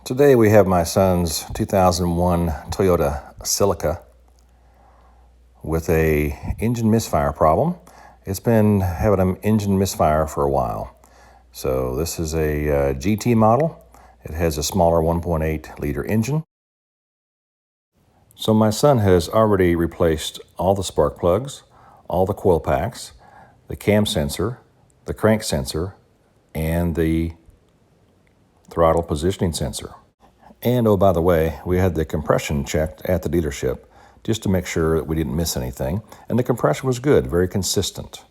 Today we have my son's 2001 Toyota Celica with a engine misfire problem. It's been having an engine misfire for a while. So this is a GT model. It has a smaller 1.8 liter engine. So my son has already replaced all the spark plugs, all the coil packs, the cam sensor, the crank sensor, and the throttle positioning sensor. And oh, by the way, we had the compression checked at the dealership just to make sure that we didn't miss anything. And the compression was good, very consistent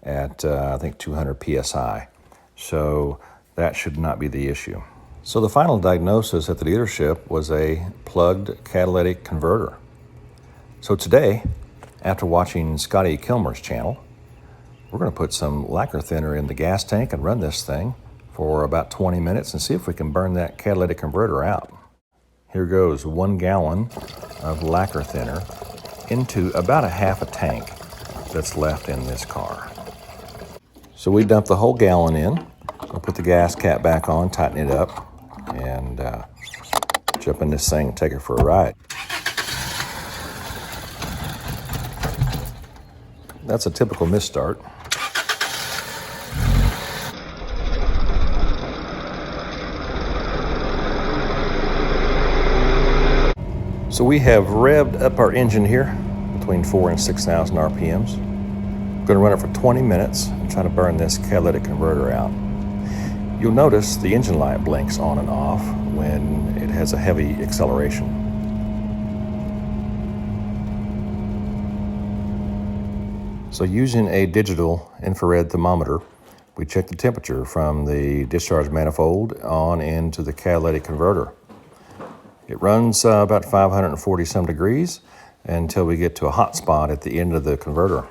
at, I think, 200 PSI. So that should not be the issue. So the final diagnosis at the dealership was a plugged catalytic converter. So today, after watching Scotty Kilmers' channel, we're going to put some lacquer thinner in the gas tank and run this thing for about 20 minutes and see if we can burn that catalytic converter out. Here goes 1 gallon of lacquer thinner into about a half a tank that's left in this car. So we dump the whole gallon in. We'll put the gas cap back on, tighten it up, and jump in this thing and take it for a ride. That's a typical misstart. So we have revved up our engine here between 4,000 and 6,000 RPMs. I'm going to run it for 20 minutes and try to burn this catalytic converter out. You'll notice the engine light blinks on and off when it has a heavy acceleration. So using a digital infrared thermometer, we check the temperature from the discharge manifold on into the catalytic converter. It runs about 540 some degrees until we get to a hot spot at the end of the converter.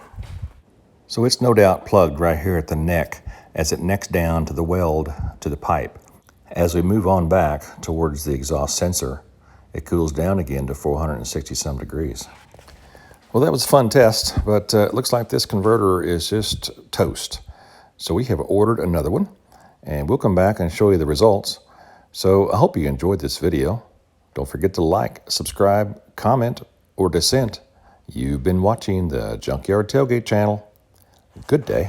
So it's no doubt plugged right here at the neck as it necks down to the weld to the pipe. As we move on back towards the exhaust sensor, it cools down again to 460 some degrees. Well, that was a fun test, but it looks like this converter is just toast. So we have ordered another one, and we'll come back and show you the results. So I hope you enjoyed this video. Don't forget to like, subscribe, comment, or dissent. You've been watching the Junkyard Tailgate channel. Good day.